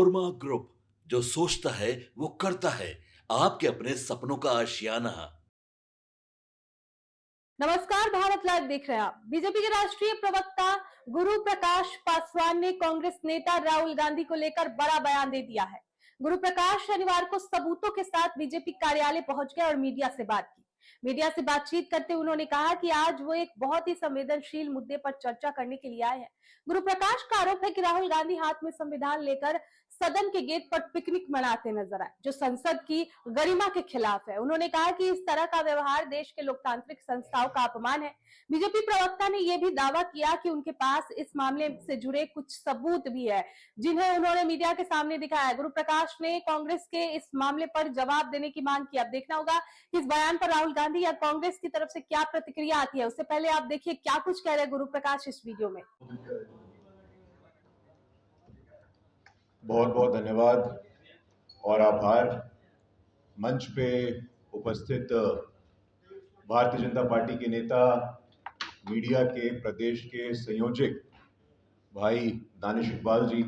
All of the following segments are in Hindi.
कोरमा ग्रुप, जो सोचता है वो करता है। आपके अपने सपनों का आशियाना। नमस्कार, भारत लाइव देख रहे हैं आप। बीजेपी के राष्ट्रीय प्रवक्ता गुरु प्रकाश पासवान ने कांग्रेस नेता राहुल गांधी को लेकर बड़ा बयान दे दिया है। गुरु प्रकाश शनिवार को सबूतों के साथ बीजेपी कार्यालय पहुंच गए और मीडिया से बात की। मीडिया से बातचीत करते हुए उन्होंने कहा कि आज वो एक बहुत ही संवेदनशील मुद्दे पर चर्चा करने के लिए आए हैं। गुरु प्रकाश का आरोप है कि राहुल गांधी हाथ में संविधान लेकर सदन के गेट पर पिकनिक मनाते नजर आए, जो संसद की गरिमा के खिलाफ है। उन्होंने कहा कि इस तरह का व्यवहार देश के लोकतांत्रिक संस्थाओं का अपमान है। बीजेपी प्रवक्ता ने यह भी दावा किया कि उनके पास इस मामले से जुड़े कुछ सबूत भी है, जिन्हें उन्होंने मीडिया के सामने दिखाया। गुरु प्रकाश ने कांग्रेस के इस मामले पर जवाब देने की मांग की। अब देखना होगा कि इस बयान पर राहुल गांधी या कांग्रेस की तरफ से क्या प्रतिक्रिया आती है। उससे पहले आप देखिए क्या कुछ कह रहे हैं गुरु प्रकाश इस वीडियो में। बहुत बहुत धन्यवाद और आभार। मंच पे उपस्थित भारतीय जनता पार्टी के नेता, मीडिया के प्रदेश के संयोजक भाई दानिश इकबाल जी,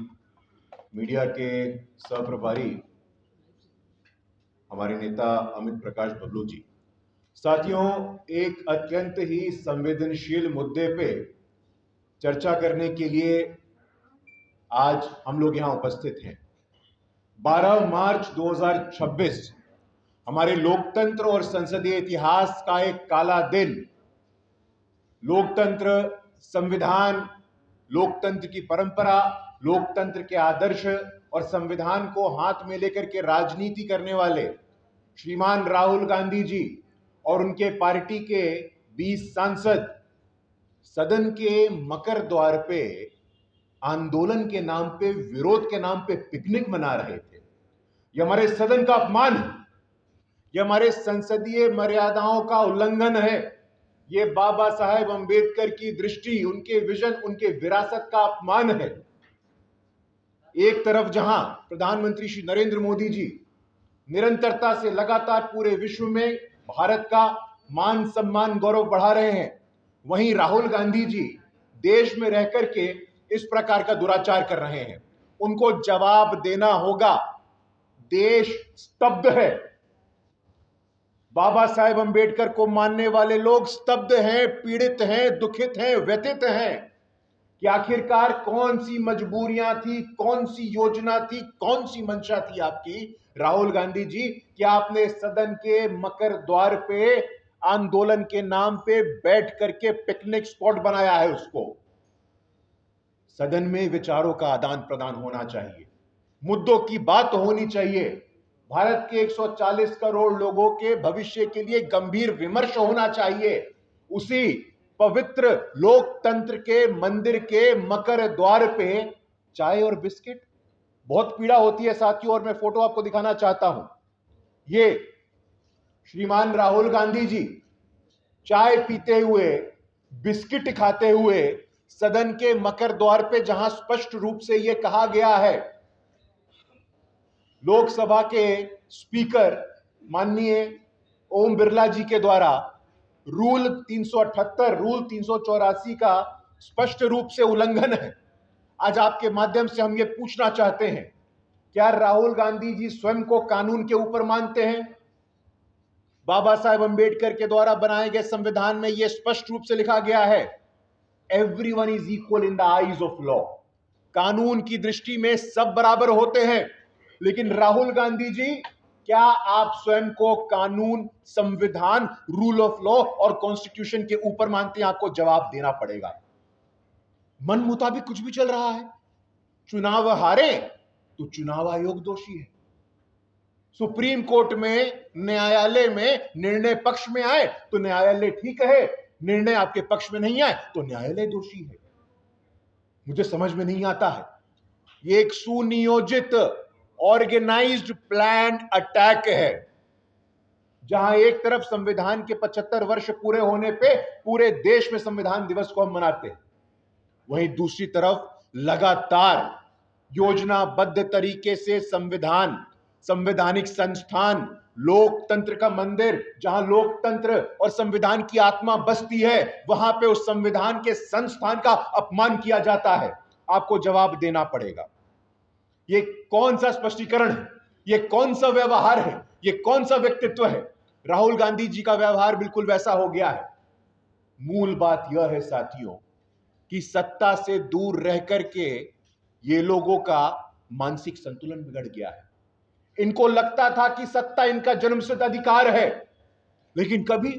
मीडिया के सह प्रभारी हमारे नेता अमित प्रकाश बबलू जी। साथियों, एक अत्यंत ही संवेदनशील मुद्दे पे चर्चा करने के लिए आज हम लोग यहाँ उपस्थित हैं। 12 मार्च 2026 हमारे लोकतंत्र और संसदीय इतिहास का एक काला दिन। लोकतंत्र, संविधान, लोकतंत्र की परंपरा, लोकतंत्र के आदर्श और संविधान को हाथ में लेकर के राजनीति करने वाले श्रीमान राहुल गांधी जी और उनके पार्टी के 20 सांसद सदन के मकर द्वार पे आंदोलन के नाम पे, विरोध के नाम पे पिकनिक मना रहे थे। यह हमारे सदन का अपमान है, यह हमारे संसदीय मर्यादाओं का उल्लंघन है। यह बाबा साहेब अंबेडकर की दृष्टि, उनके विजन, उनके विरासत का अपमान है। एक तरफ जहां प्रधानमंत्री श्री नरेंद्र मोदी जी निरंतरता से लगातार पूरे विश्व में भारत का मान सम्मान गौरव बढ़ा रहे हैं, वहीं राहुल गांधी जी देश में रह करके इस प्रकार का दुराचार कर रहे हैं। उनको जवाब देना होगा। देश स्तब्ध है। बाबा साहेब अंबेडकर को मानने वाले लोग स्तब्ध हैं, पीड़ित हैं, दुखित हैं, व्यथित हैं कि आखिरकार कौन सी मजबूरियां थी, कौन सी योजना थी, कौन सी मंशा थी आपकी राहुल गांधी जी कि आपने सदन के मकर द्वार पे आंदोलन के नाम पे बैठ करके पिकनिक स्पॉट बनाया है। उसको सदन में विचारों का आदान प्रदान होना चाहिए, मुद्दों की बात होनी चाहिए, भारत के 140 करोड़ लोगों के भविष्य के लिए गंभीर विमर्श होना चाहिए। उसी पवित्र लोकतंत्र के मंदिर के मकर द्वार पे चाय और बिस्किट, बहुत पीड़ा होती है साथियों। और मैं फोटो आपको दिखाना चाहता हूं। ये श्रीमान राहुल गांधी जी चाय पीते हुए, बिस्किट खाते हुए सदन के मकर द्वार पे, जहां स्पष्ट रूप से यह कहा गया है, लोकसभा के स्पीकर माननीय ओम बिरला जी के द्वारा रूल 378, रूल 384 का स्पष्ट रूप से उल्लंघन है। आज आपके माध्यम से हम ये पूछना चाहते हैं, क्या राहुल गांधी जी स्वयं को कानून के ऊपर मानते हैं? बाबा साहेब अंबेडकर के द्वारा बनाए गए संविधान में यह स्पष्ट रूप से लिखा गया है, everyone is equal in the eyes of law. कानून की दृष्टि में सब बराबर होते हैं। लेकिन राहुल गांधी जी, क्या आप स्वयं को कानून, संविधान, रूल ऑफ लॉ और कॉन्स्टिट्यूशन के ऊपर मानते हैं? आपको जवाब देना पड़ेगा। मन मुताबिक कुछ भी चल रहा है। चुनाव हारे तो चुनाव आयोग दोषी है। सुप्रीम कोर्ट में, न्यायालय में निर्णय पक्ष में आए तो न्यायालय ठीक है, निर्णय आपके पक्ष में नहीं आए तो न्यायालय दोषी है। मुझे समझ में नहीं आता है। ये एक सुनियोजित, ऑर्गेनाइज्ड, प्लान्ड अटैक है, जहां एक तरफ संविधान के 75 वर्ष पूरे होने पे पूरे देश में संविधान दिवस को हम मनाते हैं, वहीं दूसरी तरफ लगातार योजनाबद्ध तरीके से संविधान, संवैधानिक संस्थान, लोकतंत्र का मंदिर, जहां लोकतंत्र और संविधान की आत्मा बसती है, वहां पे उस संविधान के संस्थान का अपमान किया जाता है। आपको जवाब देना पड़ेगा। ये कौन सा स्पष्टीकरण है? ये कौन सा व्यवहार है? ये कौन सा व्यक्तित्व है? राहुल गांधी जी का व्यवहार बिल्कुल वैसा हो गया है। मूल बात यह है साथियों कि सत्ता से दूर रह करके ये लोगों का मानसिक संतुलन बिगड़ गया है। इनको लगता था कि सत्ता इनका जन्मसिद्ध अधिकार है, लेकिन कभी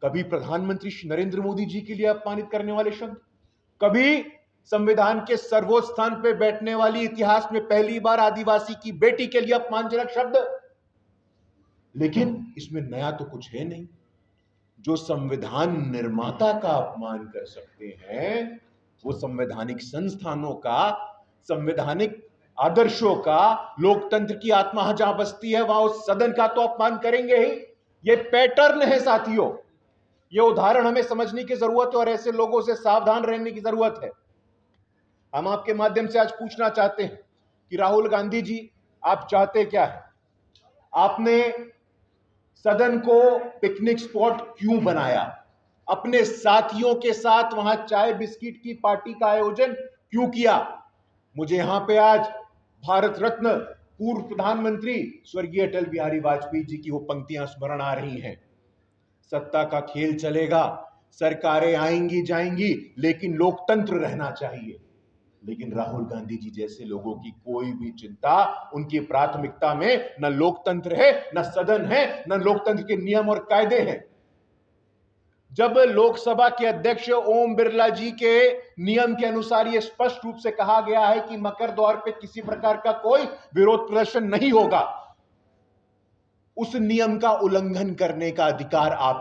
कभी प्रधानमंत्री श्री नरेंद्र मोदी जी के लिए अपमानित करने वाले शब्द, कभी संविधान के सर्वोच्च स्थान पर बैठने वाली इतिहास में पहली बार आदिवासी की बेटी के लिए अपमानजनक शब्द। लेकिन इसमें नया तो कुछ है नहीं। जो संविधान निर्माता का अपमान कर सकते हैं, वो संवैधानिक संस्थानों का, संवैधानिक आदर्शों का, लोकतंत्र की आत्मा जहां बसती है वहां उस सदन का तो अपमान करेंगे ही। ये पैटर्न है साथियों, ये उदाहरण हमें समझने की जरूरत है और ऐसे लोगों से सावधान रहने की जरूरत है। हम आपके माध्यम से आज पूछना चाहते हैं कि राहुल गांधी जी, आप चाहते क्या है? आपने सदन को पिकनिक स्पॉट क्यों बनाया? अपने साथियों के साथ वहां चाय बिस्किट की पार्टी का आयोजन क्यों किया? मुझे यहां पे आज भारत रत्न पूर्व प्रधानमंत्री स्वर्गीय अटल बिहारी वाजपेयी जी की वो पंक्तियां स्मरण आ रही हैं। सत्ता का खेल चलेगा, सरकारें आएंगी जाएंगी, लेकिन लोकतंत्र रहना चाहिए। लेकिन राहुल गांधी जी जैसे लोगों की कोई भी चिंता, उनकी प्राथमिकता में न लोकतंत्र है, न सदन है, न लोकतंत्र के नियम और कायदे हैं। जब लोकसभा के अध्यक्ष ओम बिरला जी के नियम के अनुसार यह स्पष्ट रूप से कहा गया है कि मकर द्वार पे किसी प्रकार का कोई विरोध प्रदर्शन नहीं होगा, उस नियम का उल्लंघन करने का अधिकार आप